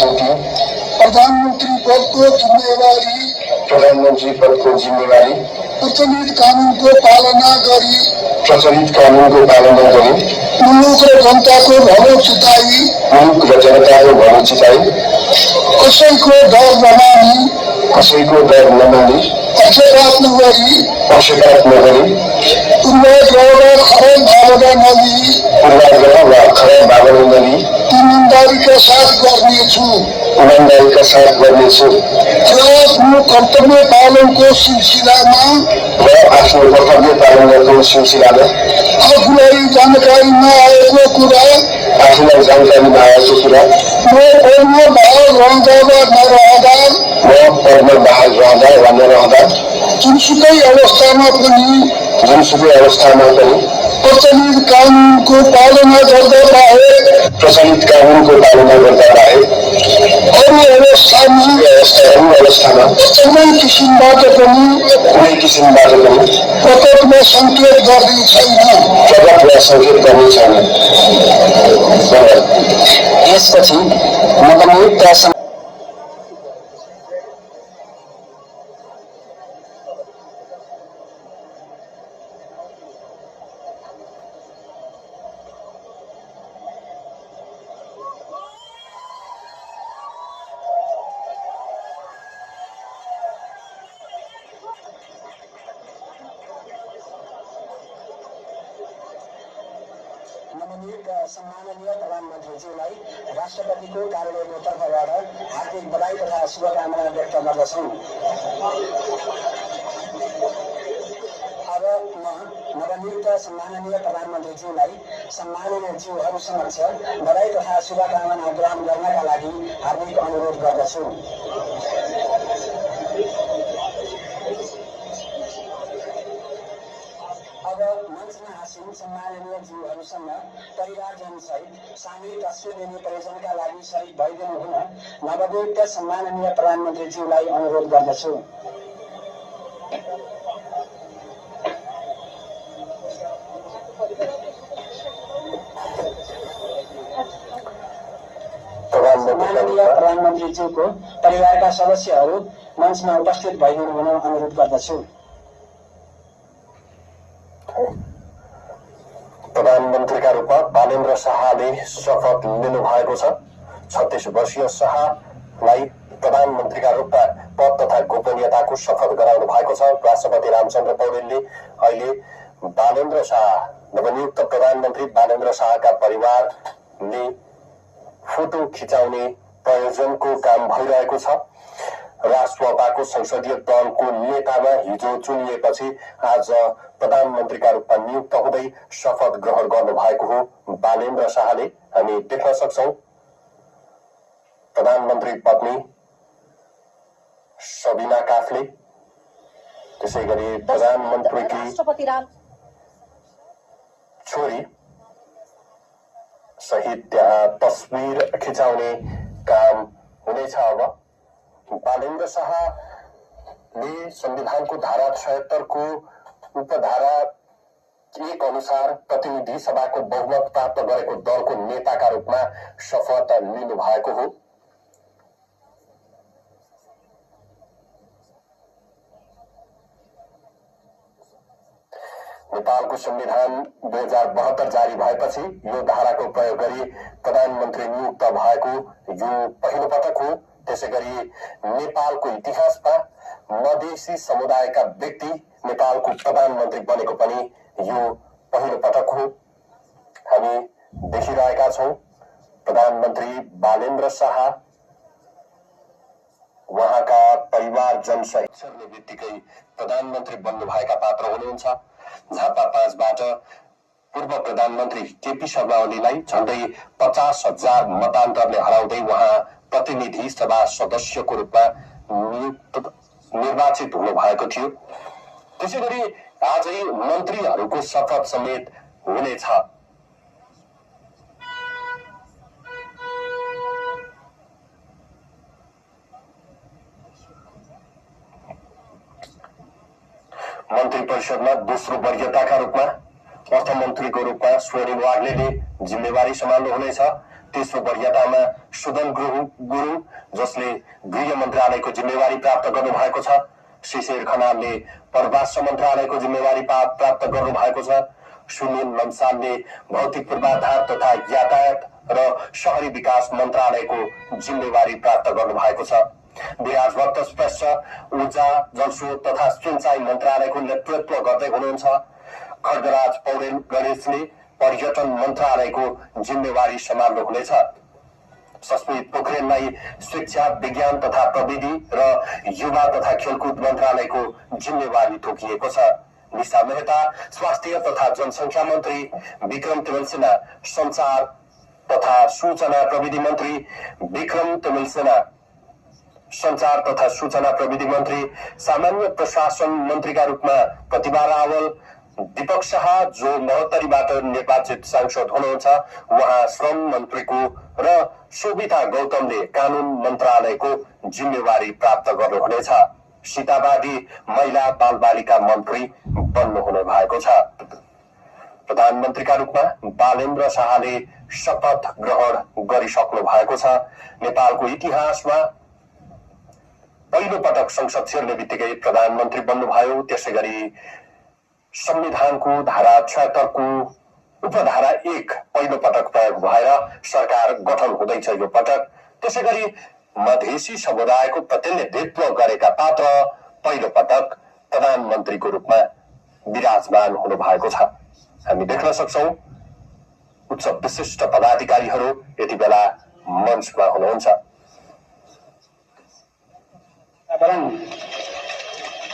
गर्दछौँ कि प्रधानमन्त्री पदको जिम्मेवारी प्रचलित कानुनको पालना गरी मुलुक र जनताको भलो चिताई कसैको डर नमानी पक्षपात नगरी पूर्वाग्रह वा खराब भावना नलिई ईमानदारीका साथ गर्नेछु र आफ्नो कर्तव्य पालनको सिलसिलामा आफूलाई जानकारी नआएको कुरा म पदमा बहाल रहँदा वा नरहँदा जुनसुकै अवस्थामा पनि प्रचलित कानुनको पालना गर्दा बाहेक अरू अवस्थामा कुनै किसिमबाट पनि प्रकटमा सङ्केत गर्ने छैन। यसपछि नवनियुक्त सम्माननीय प्रधानमन्त्रीज्यूलाई राष्ट्रपतिको कार्यालयको तर्फबाट हार्दिक बधाई तथा शुभकामना व्यक्त गर्दछौँ। अब म नवनियुक्त सम्माननीय प्रधानमन्त्रीज्यूलाई सम्माननीय ज्यूहरू समक्ष बधाई तथा शुभकामना ग्रहण गर्नका लागि हार्दिक अनुरोध गर्दछु। सम्माननीय ज्यूहरूसँग परिवारजनसहित सामूहिक अश्रुदेवी परियोजनाका लागि सहित भइदिनु हुन नवनियुक्त सम्माननीय प्रधानमन्त्रीज्यूलाई अनुरोध गर्दछु। सम्माननीय प्रधानमन्त्रीज्यूको परिवारका सदस्यहरू मञ्चमा उपस्थित भइदिनु हुन अनुरोध गर्दछु। प्रधानमन्त्रीका रूपमा बालेन्द्र शाहले शपथ लिनु भएको छ। 36 वर्षीय शाहलाई प्रधानमन्त्रीका रूपमा पद तथा गोपनीयताको शपथ गराउनु भएको छ। राष्ट्रपति रामचन्द्र पौडेलले अहिले बालेन्द्र शाह नवनियुक्त प्रधानमन्त्री बालेन्द्र शाहका परिवारले फोटो खिचाउने प्रयोजनको काम भइरहेको छ। राष्ट्रसभाको संसदीय दलको नेतामा हिजो चुनिएपछि आज प्रधानमन्त्रीका रूपमा नियुक्त हुँदै शपथ ग्रहण गर्नु भएको हो बालेन्द्र शाहले। हामी देख्न सक्छौं प्रधानमन्त्री पत्नी सबिना काफले, त्यसैगरी प्रधानमन्त्रीकी छोरी सहित त्यहाँ तस्बिर खिचाउने काम हुनेछ। अब बालेन्द्र शाहले संविधानको धारा 76 को उपधारा 1 अनुसार प्रतिनिधि सभाको बहुमत प्राप्त गरेको दलको नेताका रूपमा शपथ लिनु भएको हो। नेपालको संविधान 2072 जारी भएपछि यो धाराको प्रयोग गरी प्रधानमन्त्री नियुक्त भएको यो पहिलो पटक हो। त्यसैगरी नेपालको इतिहासमा मधेसी समुदायका व्यक्ति नेपालको प्रधानमन्त्री बनेको पनि यो पहिलो पटक हो। हामी देखिरहेका छौं प्रधानमन्त्री बालेन्द्र शाह उहाँका परिवारजन सहित सर्ने बित्तिकै प्रधानमन्त्री बन्नुभएका पात्र हुनुहुन्छ। झापा 5 बाट पूर्व प्रधानमन्त्री केपी शर्मा ओलीलाई झण्डै 50,000 मतान्तरले हराउँदै उहाँ प्रतिनिधि सभा सदस्यको रूपमा निर्वाचित हुनु भएको थियो। त्यसैगरी आजै मन्त्रीहरूको शपथ समेत हुनेछ। मन्त्री परिषदमा दोस्रो वरियताका रूपमा अर्थमन्त्रीको रूपमा स्वर्णिम वाग्लेले जिम्मेवारी सम्हाल्नु हुनेछ। तेस्रो वरियतामा सुदन गुरुङ जसले गृह मन्त्रालयको जिम्मेवारी प्राप्त गर्नुभएको छ। शिशिर खनालले परराष्ट्र मन्त्रालयको जिम्मेवारी प्राप्त गर्नुभएको छ। सुनिल लम्सालले भौतिक पूर्वाधार तथा यातायात र शहरी विकास मन्त्रालयको जिम्मेवारी प्राप्त गर्नुभएको छ। विराज भक्त श्रेष्ठ ऊर्जा जलस्रोत तथा सिंचाई मन्त्रालयको नेतृत्व गर्दै हुनुहुन्छ। खड्गराज पौडेल गणेशले पर्यटन मन्त्रालयको जिम्मेवारी सम्हाल्नुहुनेछ। सस्मित पोखरेललाई शिक्षा विज्ञान तथा प्रविधि र युवा तथा खेलकुद मन्त्रालयको जिम्मेवारी तोकिएको छ। निशा मेहता स्वास्थ्य तथा जनसङ्ख्या मन्त्री, विक्रम तिमलसेना संचार तथा सूचना प्रविधि मन्त्री, विक्रम तिमलसेना संचार तथा सूचना प्रविधि मन्त्री, सामान्य प्रशासन मन्त्रीका रूपमा प्रतिभा रावल, दीपक शाह जो महोत्तरीबाट निर्वाचित सांसद हुनुहुन्छ उहाँ श्रम मन्त्रीको र शोभिता गौतमले कानून मन्त्रालयको जिम्मेवारी प्राप्त गर्नुहुनेछ। सीतावादी महिला बालबालिका मन्त्री बन्नुहुने भएको छ। प्रधानमन्त्रीका रूपमा बालेन्द्र शाहले शपथ ग्रहण गरिसक्नु भएको छ। नेपालको इतिहासमा पहिलो पटक संसद छिर्ने बित्तिकै प्रधानमन्त्री बन्नुभयो। त्यसै गरी संविधानको धारा 76 को उपधारा 1 पहिलो पटक प्रयोग भएर सरकार गठन हुँदैछ यो पटक। त्यसै गरी मधेसी समुदायको प्रतिनिधित्व गरेका पात्र पहिलो पटक प्रधानमन्त्रीको रूपमा विराजमान हुनु भएको छ। हामी देख्न सक्छौं उच्च विशिष्ट पदाधिकारीहरू यति बेला मञ्चमा हुनुहुन्छ।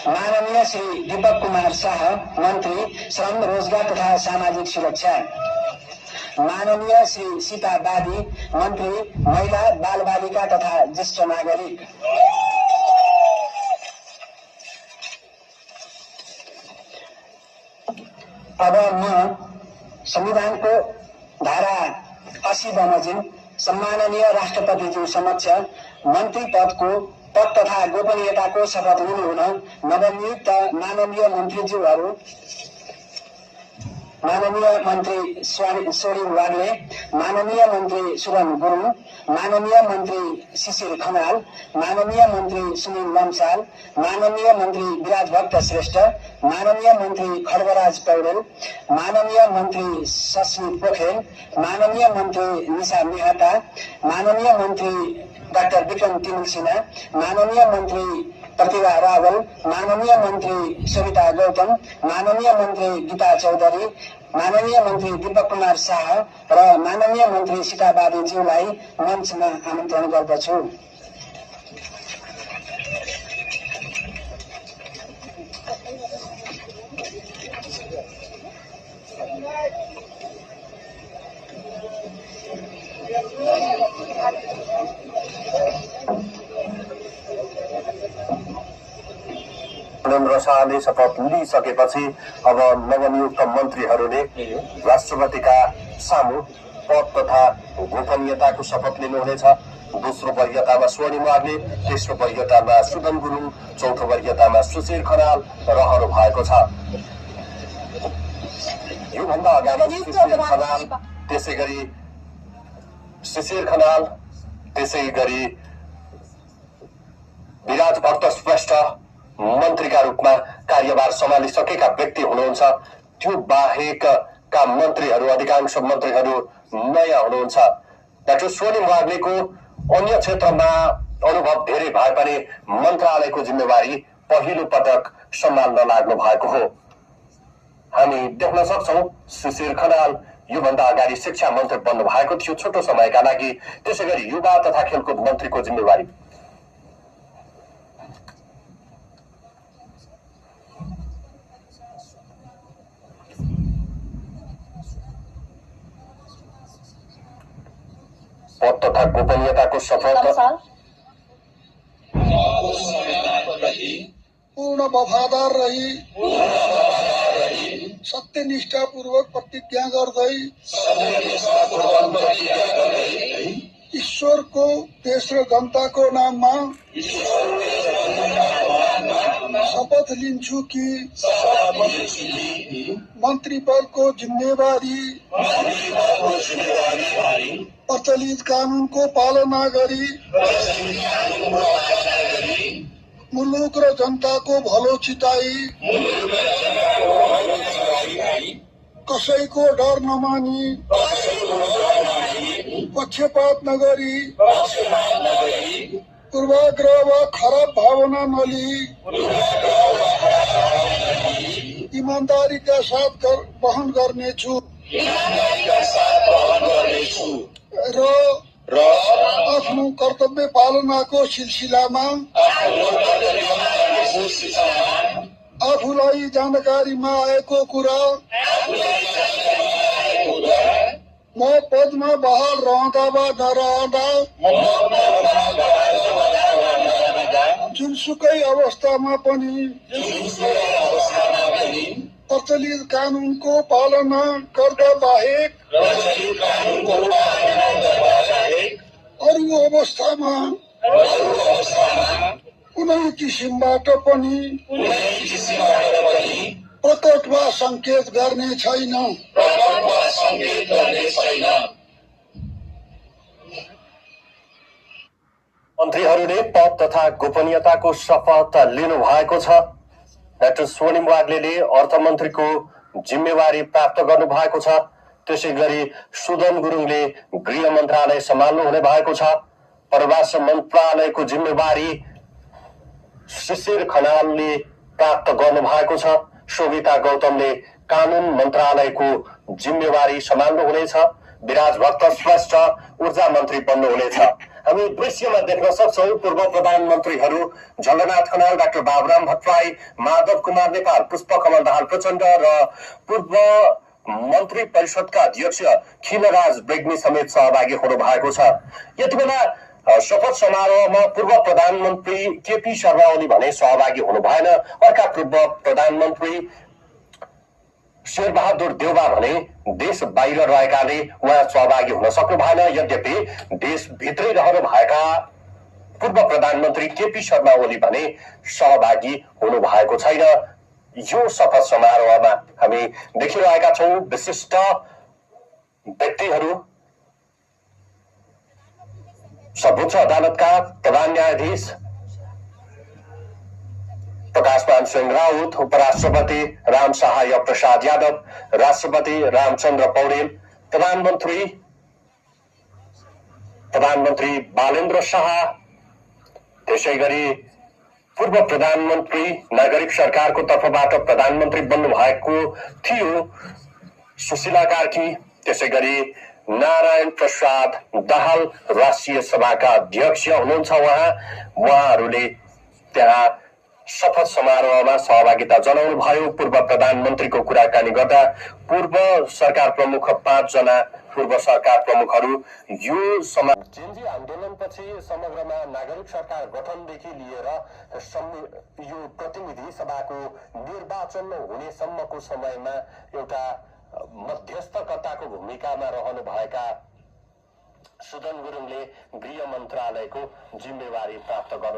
माननीय श्री दीपक कुमार शाह मन्त्री श्रम रोजगार तथा सामाजिक सुरक्षा, माननीय श्री सीता बादी मन्त्री महिला बालबालिका तथा ज्येष्ठ नागरिक, अब म संविधानको धारा 80 बमोजिम सम्माननीय राष्ट्रपतिज्यू समक्ष मन्त्री पद तथा गोपनीयताको शपथ लिनुहुन नवनियुक्त माननीय मन्त्रीज्यूहरू माननीय मन्त्री सोरिङ वाग्ले, माननीय मन्त्री सुदन गुरुङ, माननीय मन्त्री शिशिर खनाल, माननीय मन्त्री सुनिल लम्साल, माननीय मन्त्री विराज भक्त श्रेष्ठ, माननीय मन्त्री खड्गराज पौडेल, माननीय मन्त्री सस्मित पोखरेल, माननीय मन्त्री निशा मेहता, माननीय मन्त्री डाक्टर विक्रम तिमलसेना, माननीय मन्त्री प्रतिभा रावल, माननीय मन्त्री सविता गौतम, माननीय मन्त्री गीता चौधरी, माननीय मन्त्री दीपक कुमार शाह र माननीय मन्त्री सीताबादीज्यूलाई मञ्चमा आमन्त्रण गर्दछु। बालेन्द्र शाहले शपथ लिइसकेपछि अब नवनियुक्त मन्त्रीहरूले राष्ट्रपतिका सामु पद तथा गोपनीयताको शपथ लिनुहुनेछ। दोस्रो वरियतामा स्वर्णिम वाग्ले, तेस्रो वरियतामा सुदन गुरुङ, चौथो वरियतामा शिशिर खनाल रहनु भएको छ। योभन्दा अगाडि शिशिर खनाल त्यसै गरी विराज भक्त श्रेष्ठ मन्त्रीका रूपमा कार्यभार सम्हालिसकेका व्यक्ति हुनुहुन्छ। त्यो बाहेकका मन्त्रीहरू अधिकांश मन्त्रीहरू नयाँ हुनुहुन्छ। डाक्टर स्वर्णिम वाग्लेको अन्य क्षेत्रमा अनुभव धेरै भए पनि मन्त्रालयको जिम्मेवारी पहिलो पटक सम्हाल्न लाग्नु भएको हो। हामी देख्न सक्छौं शिशिर खनाल योभन्दा अगाडि शिक्षा मन्त्री बन्नु भएको थियो छोटो समयका लागि। त्यसै गरी युवा तथा खेलकुद मन्त्रीको जिम्मेवारी पद तथा गोपनीयताको शपथ पूर्ण वफादार रही सत्यनिष्ठापूर्वक प्रतिज्ञा गर्दै ईश्वरको देश र जनताको नाममा शपथ लिन्छु कि मन्त्री पदको जिम्मेवारी प्रचलित कानुनको पालना गरी मुलुक र जनताको भलो चिताई कसैको डर नमानी पक्षपात नगरी पूर्वाग्रह वा खराब भावना नलिई ईमानदारीका साथ वहन गर्नेछु र आफ्नो कर्तव्य पालनाको सिलसिलामा आफूलाई जानकारीमा आएको कुरा म पदमा बहाल रहँदा वा नरहँदा जुनसुकै अवस्थामा पनि प्रचलित कानुनको पालना गर्दा बाहेक अरू अवस्थामा कुनै किसिमबाट पनि प्रकट वा संकेत गर्ने छैन। मन्त्रीहरूले पद तथा गोपनीयताको शपथ लिनु भएको छ। डाक्टर स्वर्णिम वाग्लेले अर्थमन्त्रीको जिम्मेवारी प्राप्त गर्नु भएको छ। त्यसै गरी सुदन गुरुङले गृह मन्त्रालय सम्हाल्नु हुने भएको छ। परराष्ट्र मन्त्रालयको जिम्मेवारी शिशिर खनालले प्राप्त गर्नु भएको छ। शोभिता गौतमले कानुन मन्त्रालयको जिम्मेवारी सम्हाल्नु हुनेछ। विराज भट्ट श्रेष्ठ ऊर्जा मन्त्री बन्नुहुनेछ। हामी दृश्यमा देख्न सक्छौं पूर्व प्रधानमन्त्रीहरू झलनाथ खनाल, डाक्टर बाबुराम भट्टराई, माधव कुमार नेपाल, पुष्पकमल दाहाल प्रचण्ड र पूर्व मन्त्री परिषदका अध्यक्ष खिलराज रेग्मी समेत सहभागी हुनु भएको छ। यति बेला शपथ समारोहमा पूर्व प्रधानमन्त्री केपी शर्मा ओली भने सहभागी हुनु भएन। अर्का पूर्व प्रधानमन्त्री शेरबहादुर देउबा भने देश बाहिर रहेकाले उहाँ सहभागी हुन सक्नु भएन। यद्यपि देशभित्रै रहनु भएका पूर्व प्रधानमन्त्री केपी शर्मा ओली भने सहभागी हुनु भएको छैन। यो शपथ समारोहमा हामी देखिरहेका छौं विशिष्ट व्यक्तिहरू। सर्वोच्च अदालतका प्रधान न्यायाधीश प्रकाशमान सिंह राउत, उपराष्ट्रपति राम सहाय प्रसाद यादव, राष्ट्रपति रामचन्द्र पौडेल, प्रधानमन्त्री बालेन्द्र शाह, त्यसै गरी पूर्व प्रधानमन्त्री नागरिक सरकारको तर्फबाट प्रधानमन्त्री बन्नु भएको थियो सुशीला कार्की, त्यसै गरी नारायण प्रसाद दाहाल राष्ट्रिय सभाका अध्यक्ष हुनुहुन्छ। उहाँहरूले त्यहाँ शपथ समारोहमा सहभागिता जनाउनु भयो। पूर्व प्रधानमन्त्रीको कुराकानी गर्दा पूर्व सरकार प्रमुख 5 जना पूर्व सरकार प्रमुखहरू यो जेनजी आन्दोलनपछि समग्रमा नागरिक सरकार गठनदेखि लिएर यो प्रतिनिधि सभाको निर्वाचन हुनेसम्मको समयमा एउटा मध्यस्थकर्ताको भूमिकामा रहनु भएका सुदन गुरुङले गृह मन्त्रालयको जिम्मेवारी प्राप्त गर्नु